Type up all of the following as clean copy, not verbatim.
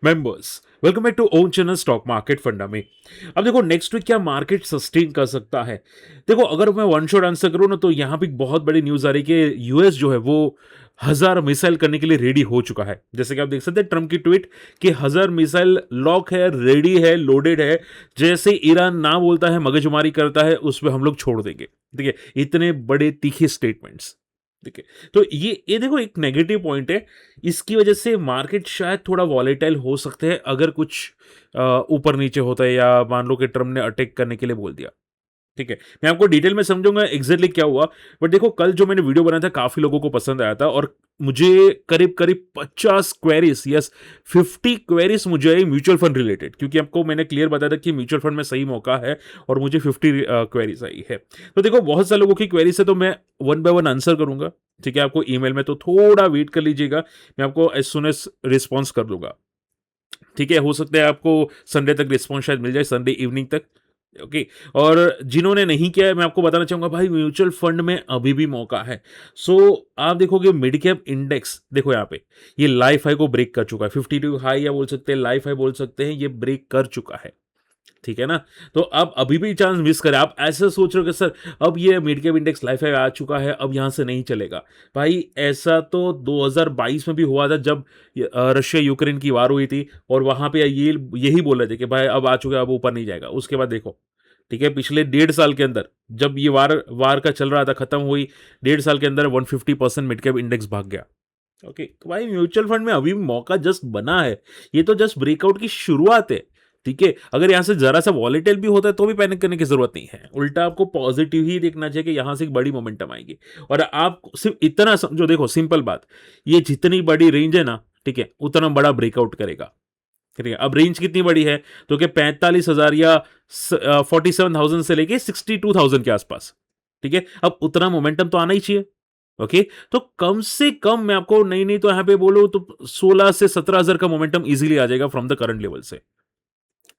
Members, welcome back to own channel stock market funda में। अब देखो नेक्स्ट वीक क्या मार्केट सस्टेन कर सकता है। देखो अगर मैं वन शॉट आंसर करूं ना तो यहां पे बहुत बड़ी न्यूज आ रही है कि यूएस जो है वो 1000 मिसाइल करने के लिए रेडी हो चुका है। जैसे कि आप देख सकते हैं ट्रम्प की ट्वीट कि 1000 मिसाइल लॉक है, रेडी है, लोडेड है। जैसे ईरान ना बोलता है, मगजमारी करता है, उस पर हम लोग छोड़ देंगे। ठीक है, इतने बड़े तीखे स्टेटमेंट्स। ठीक है, तो ये देखो एक नेगेटिव पॉइंट है। इसकी वजह से मार्केट शायद थोड़ा वॉलेटाइल हो सकते हैं अगर कुछ ऊपर नीचे होता है या मान लो कि ट्रम्प ने अटैक करने के लिए बोल दिया। ठीक है, मैं आपको डिटेल में समझूंगा एग्जैक्टली क्या हुआ। बट देखो कल जो मैंने वीडियो बनाया था काफी लोगों को पसंद आया था और मुझे करीब करीब 50 क्वेरीज, यस 50 क्वेरीज मुझे आई म्यूचुअल फंड रिलेटेड, क्योंकि आपको मैंने क्लियर बताया था कि म्यूचुअल फंड में सही मौका है और मुझे 50 क्वेरीज आई है। तो देखो बहुत सारे लोगों की क्वेरीज है तो मैं वन बाय वन आंसर करूंगा। ठीक है, आपको ईमेल में तो थोड़ा वेट कर लीजिएगा, मैं आपको एज सुन एज रिस्पॉन्स कर दूंगा। ठीक है, हो सकता है आपको संडे तक रिस्पॉन्स शायद मिल जाए, संडे इवनिंग तक। ओके, और जिन्होंने नहीं किया है मैं आपको बताना चाहूंगा भाई म्यूचुअल फंड में अभी भी मौका है। सो आप देखोगे मिड कैप इंडेक्स, देखो यहाँ पे ये लाइफ हाई को ब्रेक कर चुका है। 52 हाई या बोल सकते हैं लाइफ हाई बोल सकते हैं, ये ब्रेक कर चुका है। ठीक है ना, तो अब अभी भी चांस मिस करे। आप ऐसे सोच रहे हो कि सर अब ये mid cap index life high आ चुका है, अब यहां से नहीं चलेगा। भाई ऐसा तो 2022 में भी हुआ था जब रशिया यूक्रेन की वार हुई थी और वहां पे ये यही बोल रहे थे कि भाई अब आ चुका है, अब ऊपर नहीं जाएगा। उसके बाद देखो, ठीक है, पिछले 1.5 साल के अंदर जब ये वार वार का चल रहा था, खत्म हुई 1.5 साल के अंदर 150% मिड कैप इंडेक्स भाग गया। ओके, तो भाई म्यूचुअल फंड में अभी भी मौका जस्ट बना है, ये तो जस्ट ब्रेकआउट की शुरुआत है। ठीक है, अगर यहां से जरा सा वॉलेटाइल भी होता है तो भी पैनिक करने की जरूरत नहीं है, उल्टा आपको पॉजिटिव ही देखना चाहिए कि यहां से एक बड़ी मोमेंटम आएगी। और आप सिर्फ इतना समझो, देखो सिंपल बात, ये जितनी बड़ी रेंज है ना, ठीक है, उतना बड़ा ब्रेकआउट करेगा। ठीक है, अब रेंज कितनी बड़ी है तो कि 45,000 या 47,000 से लेके 62,000 के आसपास। ठीक है, अब उतना मोमेंटम तो आना ही चाहिए। ओके, तो कम से कम मैं आपको नहीं नहीं तो यहां पे बोलो तो 16 से 17,000 का मोमेंटम इजीली आ जाएगा फ्रॉम द करंट लेवल से।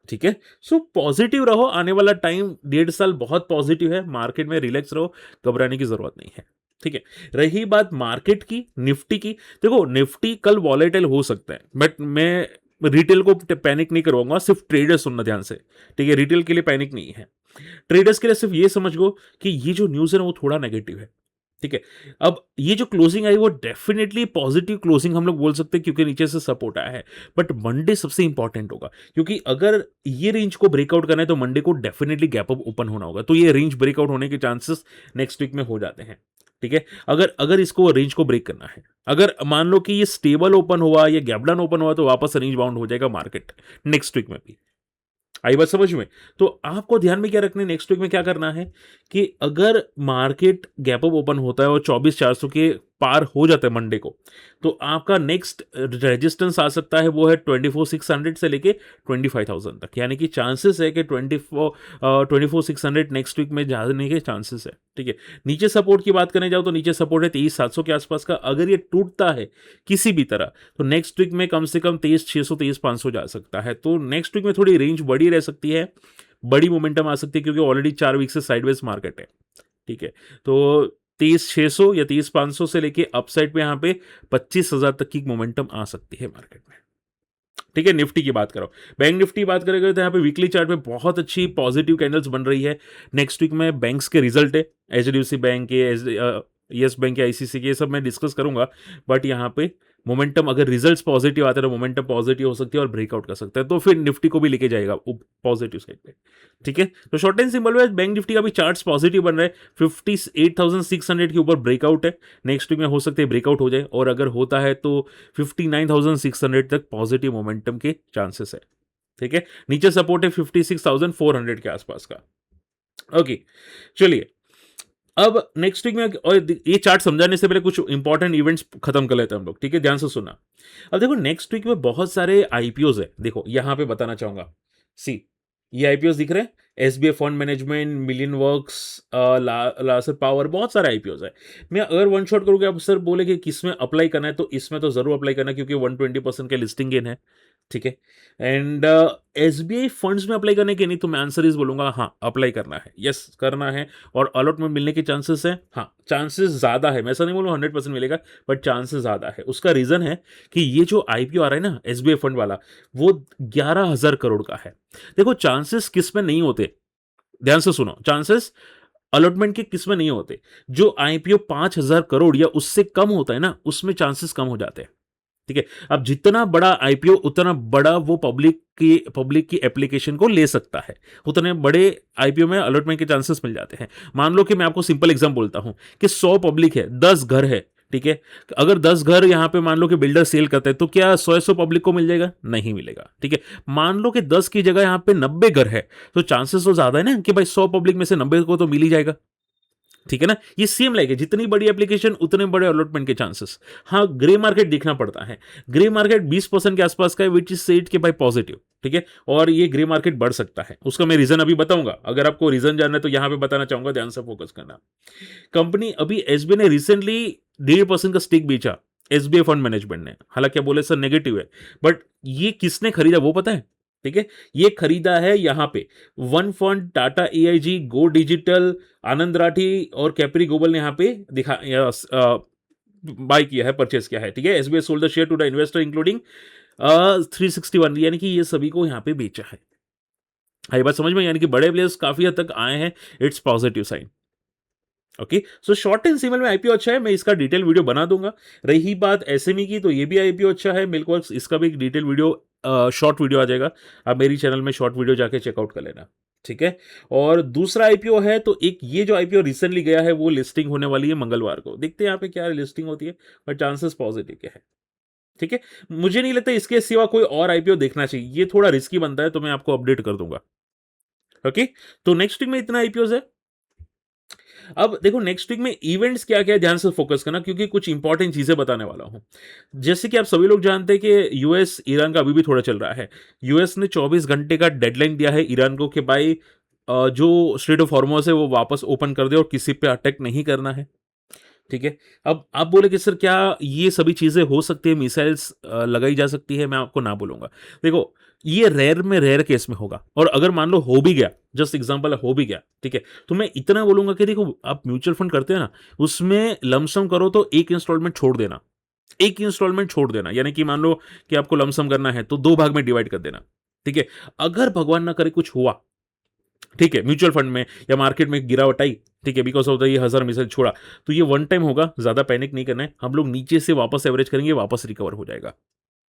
ठीक है, सो पॉजिटिव रहो, आने वाला टाइम 1.5 साल बहुत पॉजिटिव है, मार्केट में रिलैक्स रहो, घबराने की जरूरत नहीं है। ठीक है, रही बात मार्केट की, निफ्टी की, देखो निफ्टी कल वॉलेटाइल हो सकता है बट मैं रिटेल को पैनिक नहीं करवाऊंगा, सिर्फ ट्रेडर्स सुनना ध्यान से। ठीक है, रिटेल के लिए पैनिक नहीं है, ट्रेडर्स के लिए सिर्फ ये समझ गो कि ये जो न्यूज़ है ना वो थोड़ा नेगेटिव है। ठीक है, अब ये जो क्लोजिंग आई वो डेफिनेटली पॉजिटिव क्लोजिंग हम लोग बोल सकते हैं क्योंकि नीचे से सपोर्ट आया है। बट मंडे सबसे इंपॉर्टेंट होगा, क्योंकि अगर ये रेंज को ब्रेकआउट करना है तो मंडे को डेफिनेटली गैप अप ओपन होना होगा, तो ये रेंज ब्रेकआउट होने के चांसेस नेक्स्ट वीक में हो जाते हैं। ठीक है, अगर अगर इसको रेंज को ब्रेक करना है, अगर मान लो कि ये स्टेबल ओपन हुआ या गैप डाउन ओपन हुआ तो वापस रेंज बाउंड हो जाएगा मार्केट नेक्स्ट वीक में भी। आई बात समझ में? तो आपको ध्यान में क्या रखना है, नेक्स्ट वीक में क्या करना है कि अगर मार्केट गैप अप ओपन होता है और 24,400 के पार हो जाता है मंडे को, तो आपका नेक्स्ट रेजिस्टेंस आ सकता है वो है 24,600 से लेके 25,000 तक, यानी कि चांसेस है कि 24,600 नेक्स्ट वीक में जाने के चांसेस है। ठीक है, नीचे सपोर्ट की बात करने जाओ तो नीचे सपोर्ट है 23,700 के आसपास का, अगर ये टूटता है किसी भी तरह तो नेक्स्ट वीक में कम से कम 23,600 23,500 जा सकता है। तो नेक्स्ट वीक में थोड़ी रेंज बड़ी रह सकती है, बड़ी मोमेंटम आ सकती है क्योंकि ऑलरेडी 4 वीक से साइडवेज मार्केट है। ठीक है, तो 23,600 या 23,500 से लेके अपसाइड पे यहाँ पे 25,000 तक की मोमेंटम आ सकती है मार्केट में। ठीक है, निफ्टी की बात करो, बैंक निफ्टी की बात करेंगे तो यहाँ पे वीकली चार्ट पे बहुत अच्छी पॉजिटिव कैंडल्स बन रही है। नेक्स्ट वीक में बैंक्स के रिजल्ट है, एचडीएफसी बैंक के, यस बैंक के, आईसीसी के, ये सब मैं डिस्कस करूंगा। बट यहाँ पे मोमेंटम अगर रिजल्ट्स पॉजिटिव आते हैं तो मोमेंटम पॉजिटिव हो सकती है और ब्रेकआउट कर सकता है, तो फिर निफ्टी को भी लेके जाएगा पॉजिटिव साइड पे। ठीक है, तो शॉर्ट एंड सिंपल में बैंक निफ्टी का भी चार्ट्स पॉजिटिव बन रहा है, 58,600 के ऊपर ब्रेकआउट है, नेक्स्ट वीक में हो सकते हैं ब्रेकआउट हो जाए, और अगर होता है तो 59,600 तक पॉजिटिव मोमेंटम के चांसेस है। ठीक है, नीचे सपोर्ट है 56,400 के आसपास का। ओके, चलिए अब नेक्स्ट वीक में, और ये चार्ट समझाने से पहले कुछ इंपॉर्टेंट इवेंट्स खत्म कर लेते हैं हम लोग। ठीक है, ध्यान से सुना। अब देखो नेक्स्ट वीक में बहुत सारे आईपीओज है, देखो यहां पे बताना चाहूंगा। सी, ये आईपीओज दिख रहे हैं, SBI fund management, Million Works, Laser Power, बहुत सारे आईपीओज है। मैं अगर वन शॉट करूँगा, अब सर बोले कि किस में अप्लाई करना है, तो इसमें तो जरूर अप्लाई करना है क्योंकि 120% के लिस्टिंग गेन है। ठीक है। एंड एसबीआई फंड्स में अप्लाई करने के नहीं, तो मैं आंसर इज बोलूंगा हाँ अप्लाई करना है, यस करना है। और अलॉटमेंट मिलने के चांसेस है, हाँ चांसेस ज़्यादा है, मैं ऐसा नहीं बोलूँ 100% मिलेगा, बट चांसेस ज़्यादा है। उसका रीज़न है कि ये जो आईपीओ आ रहा है ना एसबीआई फंड वाला, वो 11,000 करोड़ का है। देखो चांसेस किस में नहीं होते, ध्यान से सुनो, चांसेस अलॉटमेंट के किस में नहीं होते, जो आईपीओ 5,000 करोड़ या उससे कम होता है ना, उसमें चांसेस कम हो जाते हैं। ठीक है। अब जितना बड़ा आईपीओ उतना बड़ा वो पब्लिक की एप्लीकेशन को ले सकता है, उतने बड़े आईपीओ में अलॉटमेंट के चांसेस मिल जाते हैं। मान लो कि मैं आपको सिंपल एग्जांपल बोलता हूं कि 100 पब्लिक है, 10 घर है, ठीक है। अगर 10 घर यहां पे मान लो कि बिल्डर सेल करते हैं, तो क्या 100 पब्लिक को मिल जाएगा? नहीं मिलेगा। ठीक है। मान लो कि 10 की जगह यहां पे 90 घर है, तो चांसेस तो ज्यादा है ना कि भाई 100 पब्लिक में से 90 को तो मिल ही जाएगा। ठीक है ना, ये सेम लाइक है, जितनी बड़ी एप्लीकेशन उतने बड़े अलॉटमेंट के चांसेस। हाँ ग्रे मार्केट देखना पड़ता है, ग्रे मार्केट 20% के आसपास का है, विच इज सेट के बाय पॉजिटिव। ठीक है। और ये ग्रे मार्केट बढ़ सकता है, उसका मैं रीजन अभी बताऊंगा। अगर आपको रीजन जानना है तो यहां पे बताना चाहूंगा, ध्यान से फोकस करना। कंपनी अभी एसबीआई ने रिसेंटली 1.5% का स्टेक बेचा, एसबीआई फंड मैनेजमेंट ने। हालांकि बोले सर नेगेटिव है, बट ये किसने खरीदा वो पता है? ठीक है। ये खरीदा है यहां पे one fund, Tata AIG, Go Digital, Anand Rathi और कैपरी ग्लोबल ने यहां पे दिखा बाय किया है, परचेस किया है। ठीक है। SBI sold the share to the investor including 361, यानी कि ये सभी को यहां पे बेचा है। ये बात समझ में, यानी कि बड़े प्लेयर्स काफी हद तक आए हैं, it's positive sign. Okay, so short and simple में आईपीओ अच्छा है, मैं इसका डिटेल वीडियो बना दूंगा। रही बात एसएमई की, तो ये भी आईपीओ अच्छा है, मिल्कवर्क्स, इसका भी एक डिटेल वीडियो शॉर्ट वीडियो आ जाएगा, आप मेरी चैनल में शॉर्ट वीडियो जाके चेकआउट कर लेना। ठीक है। और दूसरा आईपीओ है, तो एक ये जो आईपीओ रिसेंटली गया है वो लिस्टिंग होने वाली है मंगलवार को, देखते हैं यहाँ पे क्या लिस्टिंग होती है, बट चांसेस पॉजिटिव के हैं। ठीक है। मुझे नहीं लगता इसके सिवा कोई और आईपीओ देखना चाहिए, ये थोड़ा रिस्की बनता है, तो मैं आपको अपडेट कर दूंगा। ओके, तो नेक्स्ट वीक में इतना आईपीओ है। अब देखो नेक्स्ट वीक में इवेंट्स क्या क्या है, ध्यान से फोकस करना, क्योंकि कुछ इंपॉर्टेंट चीजें बताने वाला हूं। जैसे कि आप सभी लोग जानते हैं कि यूएस ईरान का अभी भी थोड़ा चल रहा है। यूएस ने 24 घंटे का डेडलाइन दिया है ईरान को कि भाई जो स्ट्रेट ऑफ हॉर्मोज है वो वापस ओपन कर दे और किसी पे अटैक नहीं करना है। ठीक है। अब आप बोले कि सर क्या ये सभी चीजें हो सकती है, मिसाइल्स लगाई जा सकती है? मैं आपको ना बोलूंगा। देखो ये रेयर में रेयर केस में होगा, और अगर मान लो हो भी गया, जस्ट एग्जांपल हो भी गया, ठीक है, तो मैं इतना बोलूंगा कि देखो आप म्यूचुअल फंड करते हैं ना, उसमें लमसम करो तो एक इंस्टॉलमेंट छोड़ देना, एक इंस्टॉलमेंट छोड़ देना, यानी कि मान लो कि आपको लमसम करना है तो 2 भाग में डिवाइड कर देना। ठीक है। अगर भगवान ना करे कुछ हुआ, ठीक है, म्यूचुअल फंड में या मार्केट में गिरावट आई, ठीक है, बिकॉज ऑफ द ये 1000 मिसाइल छोड़ा, तो ये वन टाइम होगा, ज्यादा पैनिक नहीं करना है, हम लोग नीचे से वापस एवरेज करेंगे, वापस रिकवर हो जाएगा।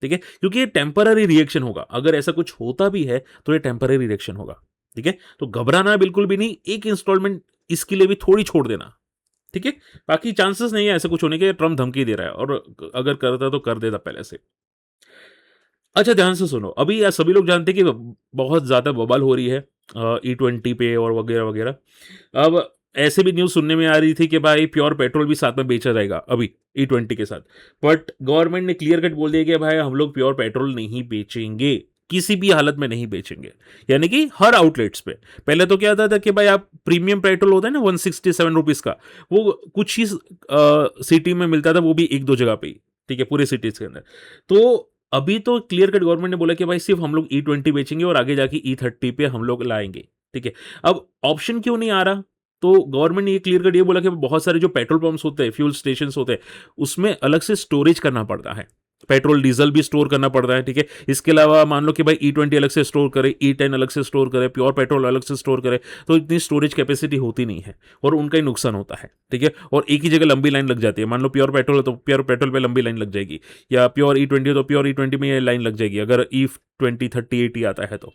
ठीक है, क्योंकि ये टेम्पररी रिएक्शन होगा, अगर ऐसा कुछ होता भी है तो ये टेम्पररी रिएक्शन होगा। ठीक है, तो घबराना बिल्कुल भी नहीं, एक इंस्टॉलमेंट इसके लिए भी थोड़ी छोड़ देना। ठीक है। बाकी चांसेस नहीं है ऐसा कुछ होने के, ट्रम्प धमकी दे रहा है, और अगर करता तो कर देता पहले से। अच्छा ध्यान से सुनो, अभी यार सभी लोग जानते हैं कि बहुत ज्यादा बवाल हो रही है E20 पे और वगैरह वगैरह। अब ऐसे भी न्यूज़ सुनने में आ रही थी कि भाई प्योर पेट्रोल भी साथ में बेचा जाएगा अभी E20 के साथ, बट गवर्नमेंट ने क्लियर कट बोल दिया कि भाई हम लोग प्योर पेट्रोल नहीं बेचेंगे, किसी भी हालत में नहीं बेचेंगे, यानी कि हर आउटलेट्स पे। पहले तो क्या था कि भाई आप प्रीमियम पेट्रोल होता है ना 167 रुपीज का, वो कुछ ही सिटी में मिलता था, वो भी एक दो जगह पे ही। ठीक है, पूरे सिटीज के अंदर। तो अभी तो क्लियर कट गवर्नमेंट ने बोला कि भाई सिर्फ हम लोग E20 बेचेंगे और आगे जाके E30 पे हम लोग लाएंगे। ठीक है। अब ऑप्शन क्यों नहीं आ रहा? तो गवर्नमेंट ने ये क्लियर कट ये बोला कि बहुत सारे जो पेट्रोल पंप्स होते हैं, फ्यूल स्टेशन होते हैं, उसमें अलग से स्टोरेज करना पड़ता है, पेट्रोल डीजल भी स्टोर करना पड़ता है। ठीक है। इसके अलावा मान लो कि भाई E20 अलग से स्टोर करे, E10 अलग से स्टोर करे, प्योर पेट्रोल अलग से स्टोर करे, तो इतनी स्टोरेज कैपेसिटी होती नहीं है, और उनका ही नुकसान होता है। ठीक है। और एक ही जगह लंबी लाइन लग जाती है, मान लो प्योर पेट्रोल है तो प्योर पेट्रोल पे लंबी लाइन लग जाएगी, या प्योर E20 है तो प्योर E20 में ये लाइन लग जाएगी, अगर E20 30 80 आता है तो।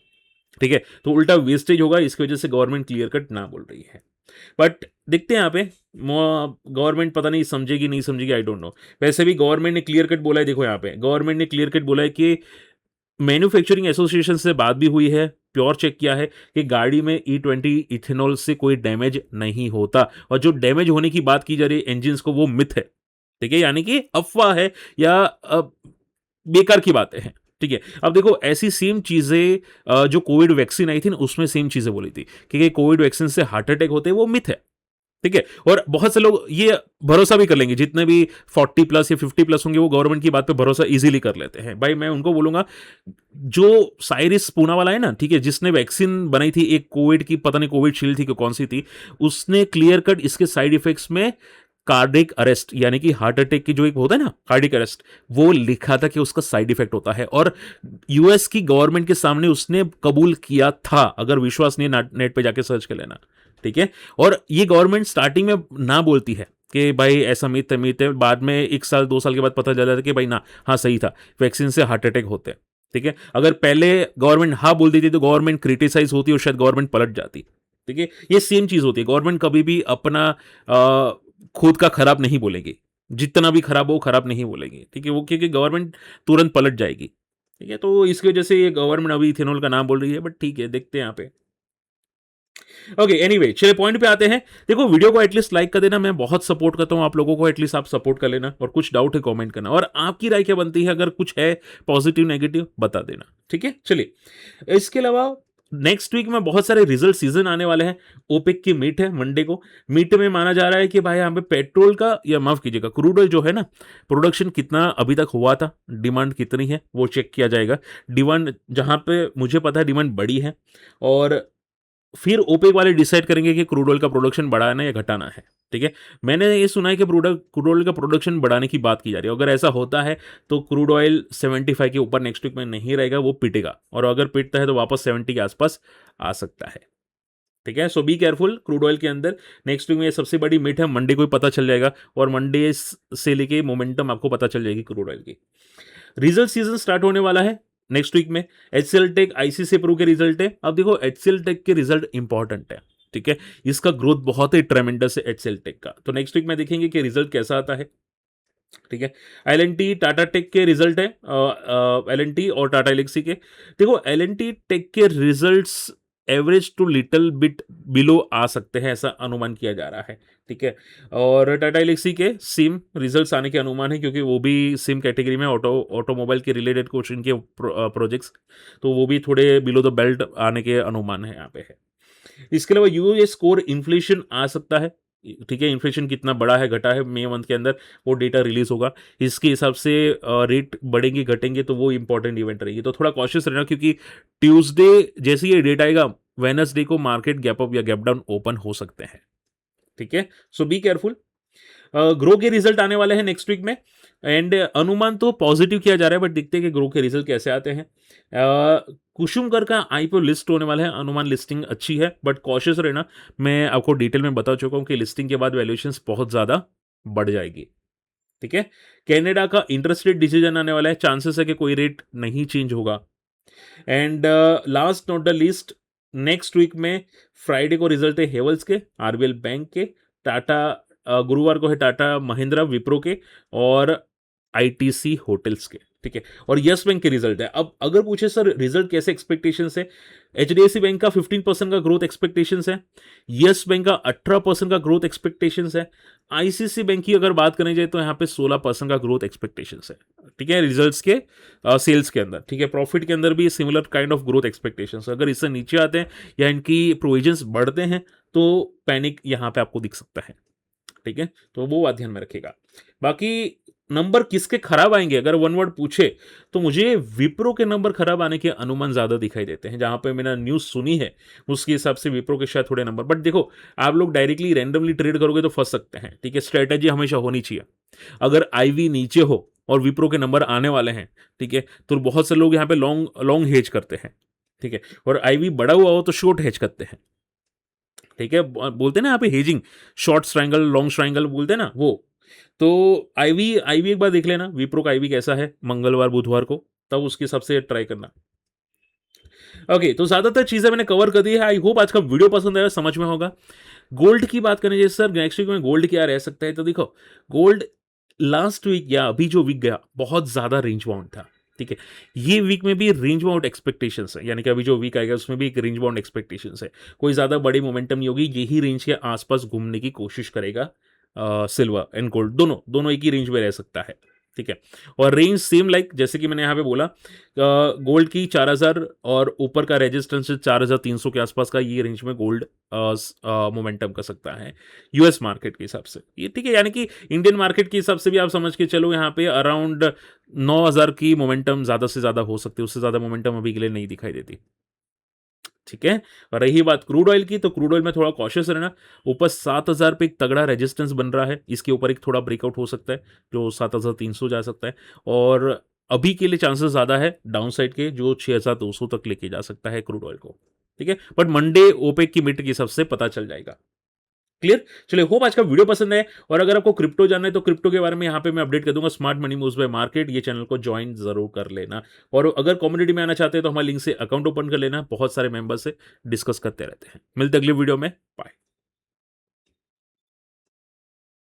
ठीक है, तो उल्टा वेस्टेज होगा, इसकी वजह से गवर्नमेंट क्लियर कट ना बोल रही है। बट देखते हैं यहाँ पे गवर्नमेंट पता नहीं समझेगी नहीं समझेगी, आई डोंट नो। वैसे भी गवर्नमेंट ने क्लियर कट बोला है, देखो यहाँ पे गवर्नमेंट ने क्लियर कट बोला है कि मैन्युफैक्चरिंग एसोसिएशन से बात भी हुई है, प्योर चेक किया है कि गाड़ी में E20 इथेनॉल से कोई डैमेज नहीं होता, और जो डैमेज होने की बात की जा रही है इंजिन को, वो मिथ है। ठीक है, यानी कि अफवाह है, या बेकार की बातें हैं। ठीक है। अब देखो ऐसी सेम चीजें जो कोविड वैक्सीन आई थी ना, उसमें सेम चीजें बोली थी कि कोविड वैक्सीन से हार्ट अटैक होते हैं, वो मिथ है। ठीक है। और बहुत से लोग ये भरोसा भी कर लेंगे, जितने भी 40 प्लस या 50 प्लस होंगे वो गवर्नमेंट की बात पे भरोसा इजीली कर लेते हैं। भाई मैं उनको बोलूंगा, जो साइरिस पूना वाला है ना, ठीक है, जिसने वैक्सीन बनाई थी एक कोविड की, पता नहीं कोविड शील्ड थी कि कौन सी थी, उसने क्लियर कट इसके साइड इफेक्ट्स में कार्डिक अरेस्ट यानी कि हार्ट अटैक की जो एक होता है ना कार्डिक अरेस्ट, वो लिखा था कि उसका साइड इफेक्ट होता है। और यूएस की गवर्नमेंट के सामने उसने कबूल किया था। अगर विश्वास नहीं नेट पे जाके सर्च कर लेना, ठीक है। और ये गवर्नमेंट स्टार्टिंग में ना बोलती है कि भाई ऐसा मीत है, बाद में 1 साल 2 साल के बाद पता चला था कि भाई ना, हाँ सही था, वैक्सीन से हार्ट अटैक होते हैं। ठीक है, अगर पहले गवर्नमेंट हाँ बोल देती तो गवर्नमेंट क्रिटिसाइज होती और शायद गवर्नमेंट पलट जाती। ठीक है, ये सेम चीज होती है, गवर्नमेंट कभी भी अपना खुद का खराब नहीं बोलेगी, जितना भी खराब हो खराब नहीं बोलेगी। ठीक है, वो क्योंकि गवर्नमेंट तुरंत पलट जाएगी। ठीक है, तो इसकी वजह से ये गवर्नमेंट अभी इथेनॉल का नाम बोल रही है, बट ठीक है, देखते हैं यहाँ पे। ओके, एनीवे चलिए पॉइंट पे आते हैं। देखो, वीडियो को एटलीस्ट लाइक कर देना, मैं बहुत सपोर्ट करता हूं आप लोगों को, एटलीस्ट आप सपोर्ट कर लेना, और कुछ डाउट है कमेंट करना, और आपकी राय क्या बनती है, अगर कुछ है पॉजिटिव नेगेटिव बता देना। ठीक है, चलिए इसके अलावा नेक्स्ट वीक में बहुत सारे रिजल्ट सीजन आने वाले हैं। ओपेक की मीट है मंडे को। मीट में माना जा रहा है कि भाई यहाँ पे पेट्रोल का, या माफ कीजिएगा, क्रूड ऑयल जो है ना, प्रोडक्शन कितना अभी तक हुआ था, डिमांड कितनी है वो चेक किया जाएगा। डिमांड जहां पे मुझे पता है डिमांड बड़ी है, और फिर ओपेक वाले डिसाइड करेंगे कि क्रूड ऑयल का प्रोडक्शन बढ़ाना या घटाना है। ठीक है, मैंने ये सुना है कि क्रूड ऑयल का प्रोडक्शन बढ़ाने की बात की जा रही है। अगर ऐसा होता है तो क्रूड ऑयल 75 के ऊपर नेक्स्ट वीक में नहीं रहेगा, वो पिटेगा, और अगर पिटता है तो वापस 70 के आसपास आ सकता है। ठीक है, सो बी केयरफुल क्रूड ऑयल के अंदर। नेक्स्ट वीक में ये सबसे बड़ी मीट है, मंडे को ही पता चल जाएगा, और मंडे से लेके मोमेंटम आपको पता चल जाएगी क्रूड ऑयल की। रिजल्ट सीजन स्टार्ट होने वाला है नेक्स्ट वीक में। एचसीएल टेक आईसीसी प्रो के रिजल्ट है। अब देखो, एचसीएल टेक के रिजल्ट इंपॉर्टेंट है। ठीक है, इसका ग्रोथ बहुत ही ट्रेमेंडस है एचसीएल टेक का, तो नेक्स्ट वीक में देखेंगे कि रिजल्ट कैसा आता है। ठीक है, एलएनटी टाटा टेक के रिजल्ट है, एलएनटी और टाटा एलेक्सी के। देखो, एलएनटी टेक के results average to little bit below आ सकते हैं, ऐसा अनुमान किया जा रहा है। ठीक है, और टाटा एलेक्सी के सिम रिजल्ट्स आने के अनुमान है, क्योंकि वो भी सिम कैटेगरी में ऑटोमोबाइल के रिलेटेड कुछ इनके प्रोजेक्ट्स, तो वो भी थोड़े बिलो द बेल्ट आने के अनुमान है यहाँ पे है। इसके अलावा यूएस कोर इन्फ्लेशन आ सकता है। ठीक है, इन्फ्लेशन कितना बड़ा है घटा है मई मंथ के अंदर, वो डेटा रिलीज होगा। इसके हिसाब से रेट बढ़ेंगे घटेंगे, तो वो इंपॉर्टेंट इवेंट रहेगी, तो थोड़ा कॉशियस रहना, क्योंकि ट्यूसडे जैसे ये डेट आएगा, वेनसडे को मार्केट गैप अप या गैप डाउन ओपन हो सकते हैं। ठीक है, सो बी केयरफुल। ग्रो के रिजल्ट आने वाले हैं नेक्स्ट वीक में, एंड अनुमान तो पॉजिटिव किया जा रहा है, बट देखते हैं कि ग्रो के रिजल्ट कैसे आते हैं। कुसुमकर का आईपीओ लिस्ट होने वाला है, अनुमान लिस्टिंग अच्छी है, बट कॉशियस रहना। मैं आपको डिटेल में बता चुका हूं कि लिस्टिंग के बाद वैल्यूएशंस बहुत ज्यादा बढ़ जाएगी। ठीक है, कनाडा का इंटरेस्ट रेट डिसीजन आने वाला है, चांसेस है कि कोई रेट नहीं चेंज होगा। And last not the least, next week में फ्राइडे को रिजल्ट है हेवल्स के, आरबीएल बैंक के, टाटा, गुरुवार को है टाटा महिंद्रा विप्रो के, और आईटीसी होटल्स के। ठीक है, और यस बैंक के रिजल्ट है। अब अगर पूछे सर रिजल्ट कैसे एक्सपेक्टेशन है, एचडीएफसी बैंक का 15% का ग्रोथ एक्सपेक्टेशन है, यस बैंक का 18% का ग्रोथ एक्सपेक्टेशन है, आईसीसी बैंक की अगर बात करें जाए तो यहाँ पे 16% का ग्रोथ एक्सपेक्टेशन है। ठीक है, रिजल्ट्स के सेल्स के अंदर। ठीक है, प्रॉफिट के अंदर भी similar kind of growth expectation. अगर इससे नीचे आते हैं या इनकी प्रोविजंस बढ़ते हैं तो पैनिक यहाँ पे आपको दिख सकता है। ठीक है, तो वो बात ध्यान में रखेगा। बाकी नंबर किसके खराब आएंगे अगर वन वर्ड पूछे, तो मुझे विप्रो के नंबर खराब आने के अनुमान ज्यादा दिखाई देते हैं। जहां पे मैंने न्यूज सुनी है उसके हिसाब से विप्रो के शायद थोड़े नंबर, बट देखो, आप लोग डायरेक्टली रैंडमली ट्रेड करोगे तो फंस सकते हैं। ठीक है, स्ट्रेटेजी हमेशा होनी चाहिए। अगर आईवी नीचे हो और विप्रो के नंबर आने वाले हैं, ठीक है, तो बहुत से लोग यहाँ पे लॉन्ग लॉन्ग हेज करते हैं। ठीक है, और आईवी बड़ा हुआ हो तो शॉर्ट हेज करते हैं। ठीक है, बोलते हैं ना यहाँ पे हेजिंग, शॉर्ट स्ट्राइंगल लॉन्ग स्ट्राइंगल बोलते हैं ना वो। तो आईवी आईवी एक बार देख लेना विप्रो का आईवी कैसा है मंगलवार बुधवार को, तब उसके हिसाब से ट्राई करना। ओके, तो ज्यादातर चीजें मैंने कवर कर दी है। आई होप आज का वीडियो पसंद आया, समझ में होगा। गोल्ड की बात करें जैसे सर नेक्स्ट वीक में गोल्ड क्या रह सकता है, तो देखो, गोल्ड लास्ट वीक या अभी जो वीक गया बहुत ज्यादा रेंज बाउंड था। ठीक है, ये वीक में भी रेंज बाउंड एक्सपेक्टेशंस है, यानी कि अभी जो वीक आएगा उसमें भी एक रेंज बाउंड एक्सपेक्टेशंस है। कोई ज्यादा बड़ी मोमेंटम नहीं होगी, यही रेंज के आसपास घूमने की कोशिश करेगा सिल्वर एंड गोल्ड, दोनों दोनों एक ही रेंज में रह सकता है। ठीक है। और रेंज सेम लाइक जैसे कि मैंने यहाँ पे बोला गोल्ड की 4000 और ऊपर का रेजिस्टेंस 4300 के आसपास का ये रेंज में गोल्ड मोमेंटम कर सकता है यूएस मार्केट के हिसाब से। ये ठीक है, यानी कि इंडियन मार्केट के हिसाब से भी आप समझ के चलो यहाँ पे अराउंड 9000 की मोमेंटम ज़्यादा से ज़्यादा हो सकती है, उससे ज़्यादा मोमेंटम अभी के लिए नहीं दिखाई देती। ठीक है। और रही बात क्रूड ऑयल की, तो क्रूड ऑयल में थोड़ा कॉशियस रहना। ऊपर 7000 पे एक तगड़ा रेजिस्टेंस बन रहा है, इसके ऊपर एक थोड़ा ब्रेकआउट हो सकता है जो 7300 जा सकता है। और अभी के लिए चांसेस ज़्यादा है डाउन साइड के, जो 6200 तक लेके जा सकता है क्रूड ऑयल को। ठीक है, बट मंडे ओपेक की मीट के हिसाब से पता चल जाएगा। क्लियर? चलिए, होप आज का वीडियो पसंद है। और अगर आपको क्रिप्टो जानना है तो क्रिप्टो के बारे में यहाँ पे मैं अपडेट कर दूंगा, smart money moves bye market. ये चैनल को ज्वाइन जरूर कर लेना। और अगर कम्युनिटी में आना चाहते हैं तो हमारे लिंक से अकाउंट ओपन कर लेना, बहुत सारे मेंबर से डिस्कस करते रहते हैं। मिलते अगले वीडियो में, बाय।